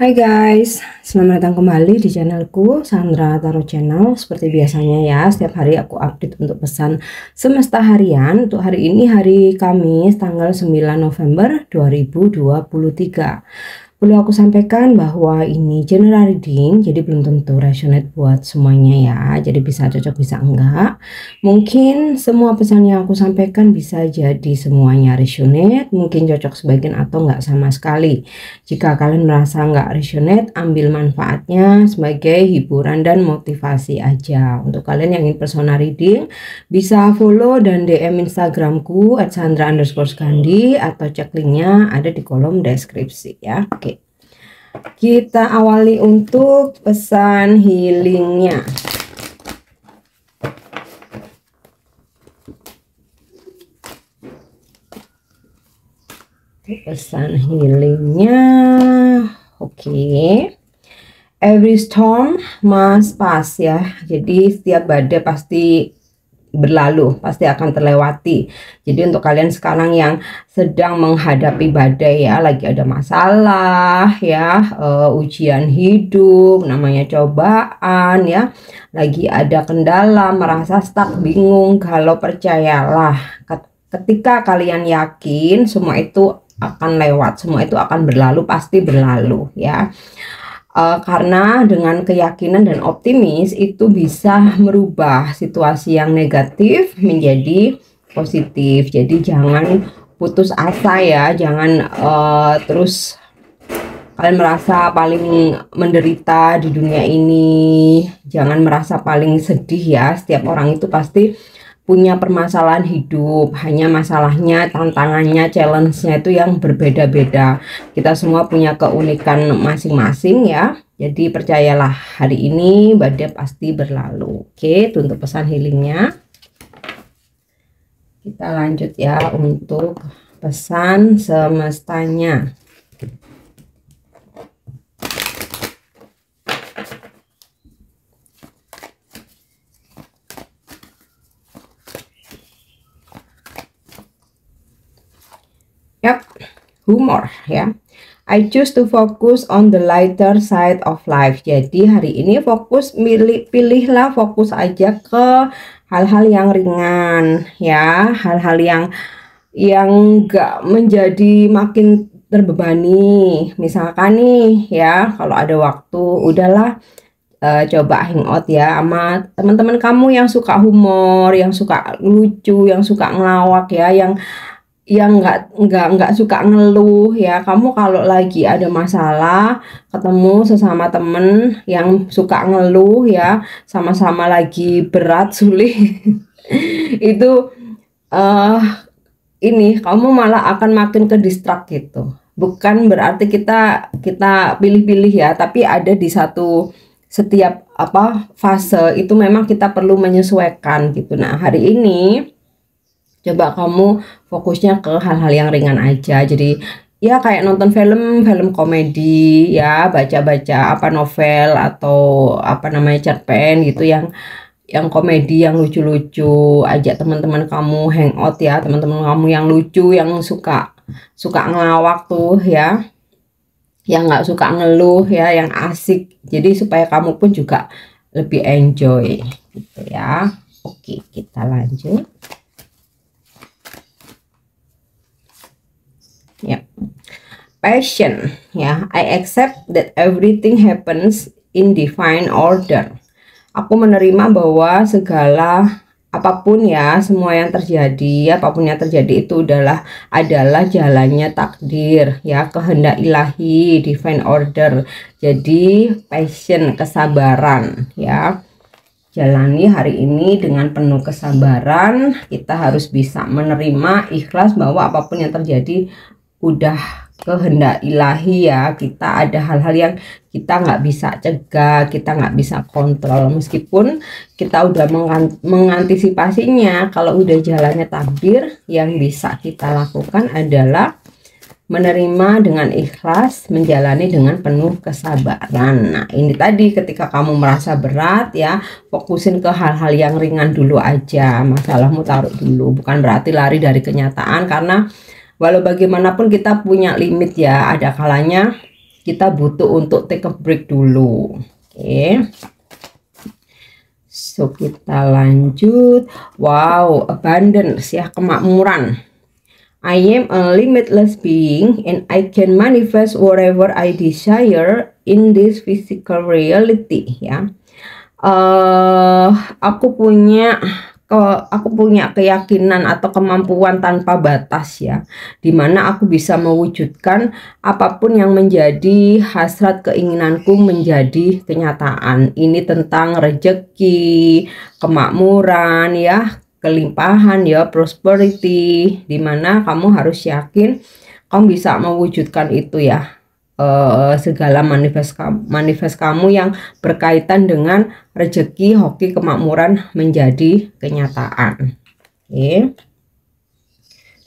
Hai guys, selamat datang kembali di channelku Sandra Tarot Channel. Seperti biasanya ya, setiap hari aku update untuk pesan semesta harian. Untuk hari ini hari Kamis tanggal 9 November 2023. Perlu aku sampaikan bahwa ini general reading, jadi belum tentu resonate buat semuanya ya. Jadi bisa cocok, bisa enggak. Mungkin semua pesan yang aku sampaikan bisa jadi semuanya resonate, mungkin cocok sebagian atau enggak sama sekali. Jika kalian merasa enggak resonate, ambil manfaatnya sebagai hiburan dan motivasi aja. Untuk kalian yang ingin personal reading, bisa follow dan DM Instagramku @sandra_skandi atau cek linknya ada di kolom deskripsi ya. Oke. Kita awali untuk pesan healingnya. Pesan healingnya, oke. Every storm must pass ya. Jadi setiap badai pasti berlalu, pasti akan terlewati. Jadi untuk kalian sekarang yang sedang menghadapi badai ya, lagi ada masalah ya, ujian hidup, namanya cobaan ya, lagi ada kendala, merasa stuck, bingung, kalau percayalah, ketika kalian yakin semua itu akan lewat, semua itu akan berlalu, pasti berlalu ya. Karena dengan keyakinan dan optimis itu bisa merubah situasi yang negatif menjadi positif. Jadi jangan putus asa ya, jangan terus kalian merasa paling menderita di dunia ini, jangan merasa paling sedih ya. Setiap orang itu pasti punya permasalahan hidup, hanya masalahnya, tantangannya, challenge-nya itu yang berbeda-beda. Kita semua punya keunikan masing-masing ya. Jadi percayalah, hari ini badai pasti berlalu. Oke, itu untuk pesan healingnya. Kita lanjut ya untuk pesan semestanya. Yap, humor ya. I choose to focus on the lighter side of life. Jadi hari ini fokus, pilihlah fokus aja ke hal-hal yang ringan ya, hal-hal yang enggak menjadi makin terbebani. Misalkan nih ya, kalau ada waktu udahlah coba hangout ya sama teman-teman kamu yang suka humor, yang suka lucu, yang suka ngelawak ya, yang nggak suka ngeluh ya. Kamu kalau lagi ada masalah ketemu sesama temen yang suka ngeluh ya, sama-sama lagi berat sulit itu ini kamu malah akan makin ke distract gitu. Bukan berarti kita pilih-pilih ya, tapi ada di setiap fase itu memang kita perlu menyesuaikan gitu. Nah hari ini coba kamu fokusnya ke hal-hal yang ringan aja. Jadi ya kayak nonton film komedi ya, baca-baca novel atau cerpen gitu, yang komedi, yang lucu-lucu. Ajak teman-teman kamu hangout ya, teman-teman kamu yang lucu, yang suka ngelawak tuh ya, yang nggak suka ngeluh ya, yang asik. Jadi supaya kamu pun juga lebih enjoy gitu ya. Oke, kita lanjut. Ya, passion ya. I accept that everything happens in divine order. Aku menerima bahwa segala apapun ya, semua yang terjadi, apapun yang terjadi itu adalah jalannya takdir ya, kehendak ilahi, divine order. Jadi passion, kesabaran ya. Jalani hari ini dengan penuh kesabaran. Kita harus bisa menerima, ikhlas bahwa apapun yang terjadi udah kehendak ilahi ya. Kita ada hal-hal yang kita nggak bisa cegah, kita nggak bisa kontrol, meskipun kita udah mengantisipasinya. Kalau udah jalannya takdir, yang bisa kita lakukan adalah menerima dengan ikhlas, menjalani dengan penuh kesabaran. Nah ini tadi, ketika kamu merasa berat ya, fokusin ke hal-hal yang ringan dulu aja, masalahmu taruh dulu. Bukan berarti lari dari kenyataan, karena walau bagaimanapun kita punya limit ya. Ada kalanya kita butuh untuk take a break dulu. Oke. So kita lanjut. Wow, abundance ya, kemakmuran. I am a limitless being and I can manifest whatever I desire in this physical reality ya. Aku punya keyakinan atau kemampuan tanpa batas ya, dimana aku bisa mewujudkan apapun yang menjadi hasrat keinginanku menjadi kenyataan. Ini tentang rezeki, kemakmuran ya, kelimpahan ya, prosperity, dimana kamu harus yakin kamu bisa mewujudkan itu ya. Segala manifest kamu yang berkaitan dengan rezeki, hoki, kemakmuran menjadi kenyataan. Oke.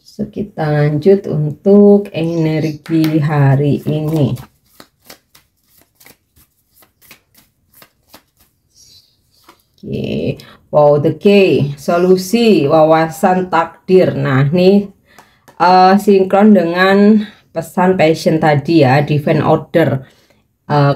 So, kita lanjut untuk energi hari ini. Oke. Wow, the key, solusi, wawasan takdir. Nah, ini sinkron dengan pesan passion tadi ya, divine order,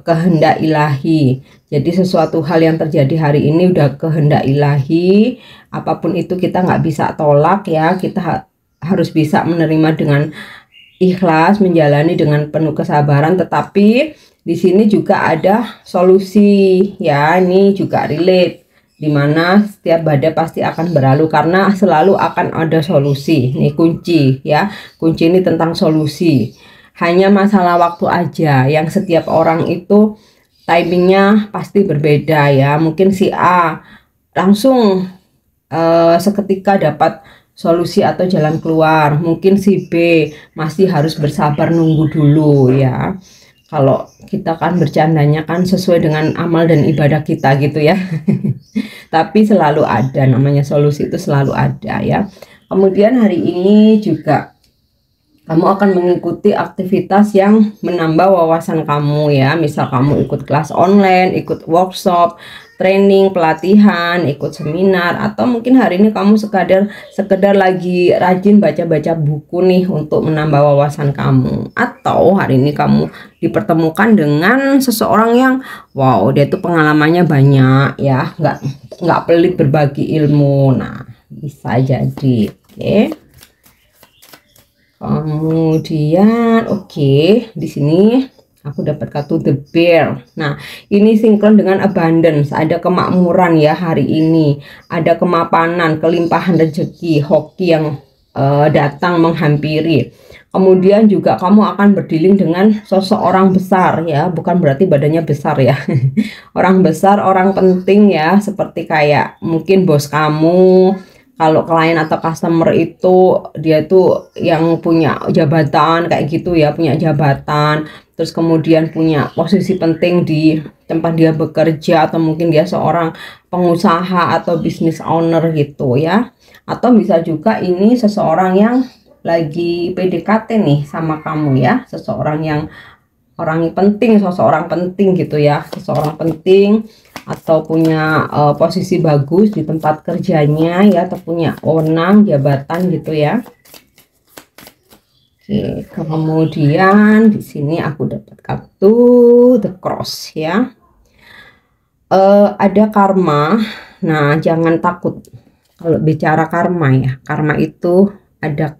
kehendak ilahi. Jadi sesuatu hal yang terjadi hari ini udah kehendak ilahi, apapun itu kita nggak bisa tolak ya, kita harus bisa menerima dengan ikhlas, menjalani dengan penuh kesabaran. Tetapi di sini juga ada solusi ya, ini juga relate, dimana setiap badai pasti akan berlalu karena selalu akan ada solusi. Ini kunci ya, kunci ini tentang solusi. Hanya masalah waktu aja, yang setiap orang itu timingnya pasti berbeda ya. Mungkin si A langsung seketika dapat solusi atau jalan keluar, mungkin si B masih harus bersabar nunggu dulu ya. Kalau kita kan bercandanya kan sesuai dengan amal dan ibadah kita gitu ya. Tapi selalu ada, namanya solusi itu selalu ada ya. Kemudian hari ini juga kamu akan mengikuti aktivitas yang menambah wawasan kamu ya. Misal kamu ikut kelas online, ikut workshop, training, pelatihan, ikut seminar, atau mungkin hari ini kamu sekedar lagi rajin baca-baca buku nih untuk menambah wawasan kamu. Atau hari ini kamu dipertemukan dengan seseorang yang wow, dia tuh pengalamannya banyak ya, nggak pelit berbagi ilmu. Nah, bisa jadi. Oke. Kemudian di sini aku dapat kartu the bear. Nah, ini sinkron dengan abundance, ada kemakmuran ya hari ini, ada kemapanan, kelimpahan rezeki, hoki yang datang menghampiri. Kemudian juga kamu akan berdealing dengan sosok orang besar ya, bukan berarti badannya besar ya. Orang besar, orang penting ya, seperti kayak mungkin bos kamu. Kalau klien atau customer itu dia tuh yang punya jabatan kayak gitu ya, punya jabatan, terus kemudian punya posisi penting di tempat dia bekerja, atau mungkin dia seorang pengusaha atau business owner gitu ya. Atau bisa juga ini seseorang yang lagi PDKT nih sama kamu ya, seseorang yang penting, seseorang penting gitu ya, seseorang penting atau punya posisi bagus di tempat kerjanya ya, atau punya wewenang, jabatan gitu ya. Oke, kemudian di sini aku dapat kartu the cross ya. Ada karma. Nah, jangan takut kalau bicara karma ya. Karma itu ada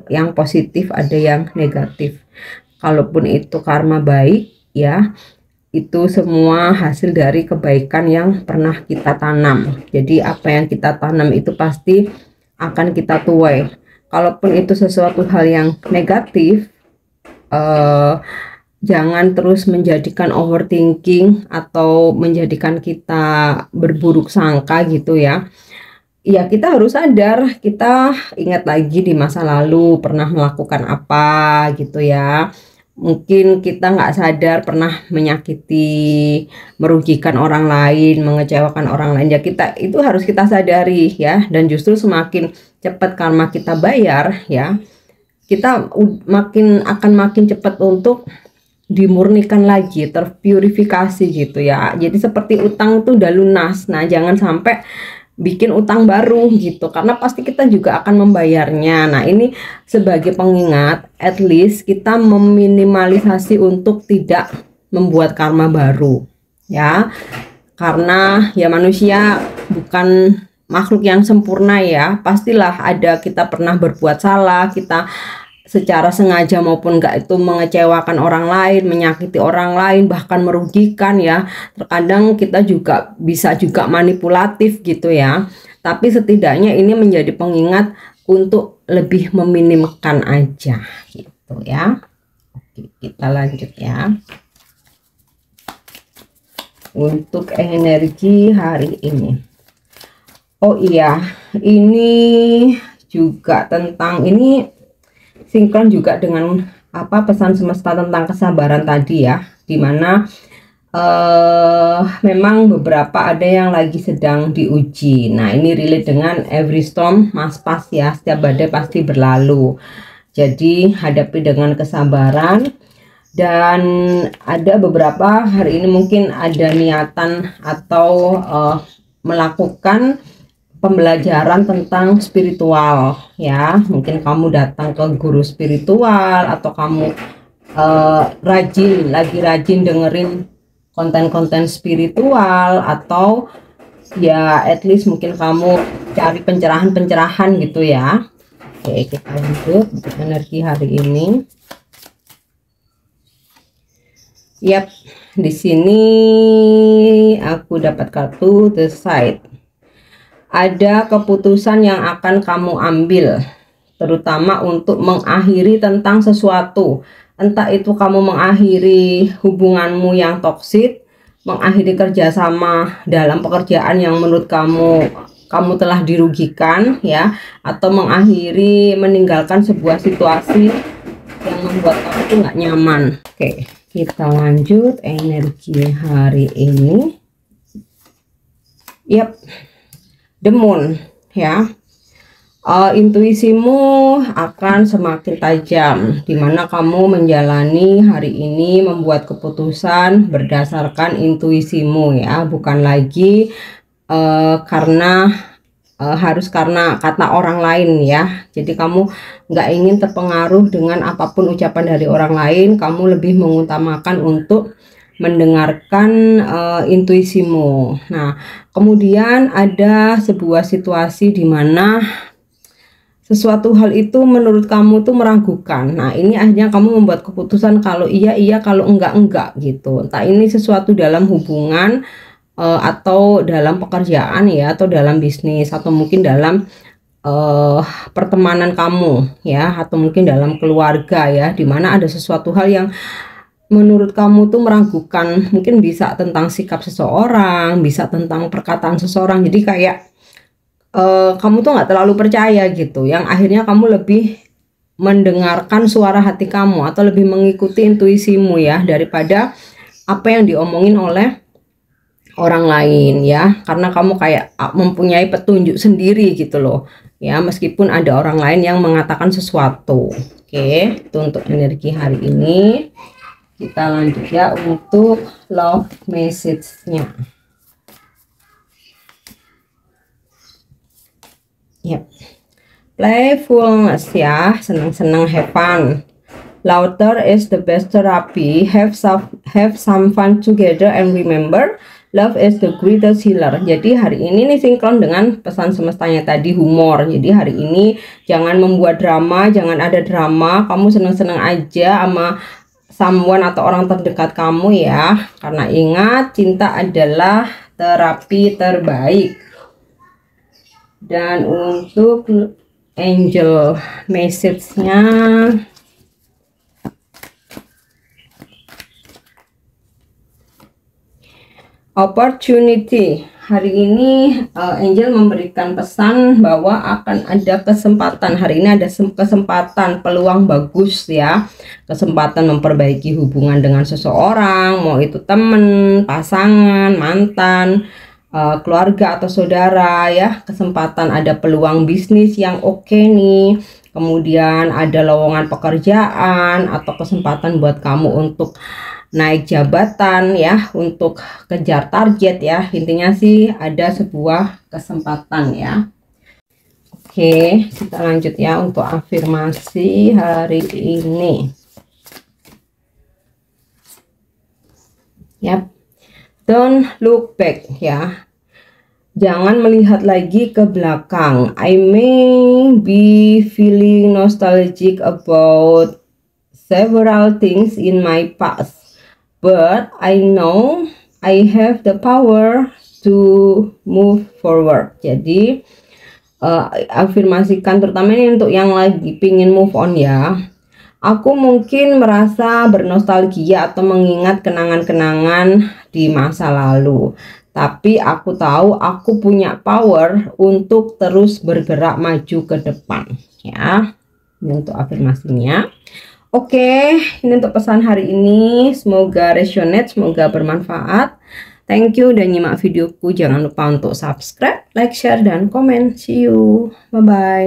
yang positif, ada yang negatif. Kalaupun itu karma baik ya, itu semua hasil dari kebaikan yang pernah kita tanam. Jadi apa yang kita tanam itu pasti akan kita tuai. Kalaupun itu sesuatu hal yang negatif, jangan terus menjadikan overthinking atau menjadikan kita berburuk sangka gitu ya. Ya, kita harus sadar, kita ingat lagi di masa lalu pernah melakukan apa gitu ya. Mungkin kita nggak sadar pernah menyakiti, merugikan orang lain, mengecewakan orang lain. Ya, itu harus kita sadari ya. Dan justru semakin cepat karma kita bayar ya, kita akan makin cepat untuk dimurnikan lagi, terpurifikasi gitu ya. Jadi seperti utang itu udah lunas. Nah, jangan sampai bikin utang baru gitu, karena pasti kita juga akan membayarnya. Nah ini sebagai pengingat, at least kita meminimalisasi untuk tidak membuat karma baru ya, karena ya manusia bukan makhluk yang sempurna ya, pastilah ada kita pernah berbuat salah, kita secara sengaja maupun enggak itu mengecewakan orang lain, menyakiti orang lain, bahkan merugikan ya. Terkadang kita juga bisa juga manipulatif gitu ya. Tapi setidaknya ini menjadi pengingat untuk lebih meminimkan aja gitu ya. Oke, kita lanjut ya. Untuk energi hari ini. Oh iya, ini juga tentang ini sinkron juga dengan apa pesan semesta tentang kesabaran tadi ya, dimana memang beberapa ada yang lagi sedang diuji. Nah ini relate dengan every storm must pass ya, setiap badai pasti berlalu, jadi hadapi dengan kesabaran. Dan ada beberapa hari ini mungkin ada niatan atau melakukan pembelajaran tentang spiritual ya, mungkin kamu datang ke guru spiritual atau kamu lagi rajin dengerin konten-konten spiritual, atau ya at least mungkin kamu cari pencerahan-pencerahan gitu ya. Oke, kita lanjut untuk energi hari ini. Yap, di sini aku dapat kartu The Side. Ada keputusan yang akan kamu ambil, terutama untuk mengakhiri tentang sesuatu. Entah itu kamu mengakhiri hubunganmu yang toksik, mengakhiri kerjasama dalam pekerjaan yang menurut kamu telah dirugikan ya, atau mengakhiri meninggalkan sebuah situasi yang membuat kamu tuh nggak nyaman. Oke, kita lanjut energi hari ini. Yap, The Moon ya. Intuisimu akan semakin tajam, dimana kamu menjalani hari ini membuat keputusan berdasarkan intuisimu ya, bukan lagi harus karena kata orang lain ya. Jadi kamu nggak ingin terpengaruh dengan apapun ucapan dari orang lain, kamu lebih mengutamakan untuk mendengarkan intuisimu. Nah kemudian ada sebuah situasi di mana sesuatu hal itu menurut kamu tuh meragukan. Nah ini akhirnya kamu membuat keputusan kalau iya iya, kalau enggak gitu. Entah ini sesuatu dalam hubungan atau dalam pekerjaan ya, atau dalam bisnis, atau mungkin dalam pertemanan kamu ya, atau mungkin dalam keluarga ya, dimana ada sesuatu hal yang menurut kamu tuh meragukan. Mungkin bisa tentang sikap seseorang, bisa tentang perkataan seseorang. Jadi kayak kamu tuh nggak terlalu percaya gitu, yang akhirnya kamu lebih mendengarkan suara hati kamu atau lebih mengikuti intuisimu ya, daripada apa yang diomongin oleh orang lain ya, karena kamu kayak mempunyai petunjuk sendiri gitu loh ya, meskipun ada orang lain yang mengatakan sesuatu. Oke, itu untuk energi hari ini. Kita lanjut ya untuk love message-nya. Yep. Playfulness ya, senang-senang, have fun. Laughter is the best therapy. Have some fun together and remember, love is the greatest healer. Jadi hari ini nih sinkron dengan pesan semestanya tadi, humor. Jadi hari ini jangan membuat drama, jangan ada drama. Kamu senang-senang aja sama someone atau orang terdekat kamu ya. Karena ingat, cinta adalah terapi terbaik. Dan untuk angel message-nya, opportunity. Hari ini angel memberikan pesan bahwa akan ada kesempatan. Hari ini ada kesempatan, peluang bagus ya, kesempatan memperbaiki hubungan dengan seseorang, mau itu teman, pasangan, mantan, keluarga atau saudara ya. Kesempatan ada peluang bisnis yang oke nih, kemudian ada lowongan pekerjaan atau kesempatan buat kamu untuk naik jabatan ya, untuk kejar target ya. Intinya sih ada sebuah kesempatan ya. Oke, kita lanjut ya untuk afirmasi hari ini. Yap. Don't look back ya. Jangan melihat lagi ke belakang. I may be feeling nostalgic about several things in my past, but I know I have the power to move forward. Jadi afirmasikan terutama ini untuk yang lagi pingin move on ya. Aku mungkin merasa bernostalgia atau mengingat kenangan-kenangan di masa lalu. Tapi aku tahu aku punya power untuk terus bergerak maju ke depan ya. Ini untuk afirmasinya. Oke, ini untuk pesan hari ini. Semoga resonate, semoga bermanfaat. Thank you udah nyimak videoku. Jangan lupa untuk subscribe, like, share, dan komen. See you. Bye-bye.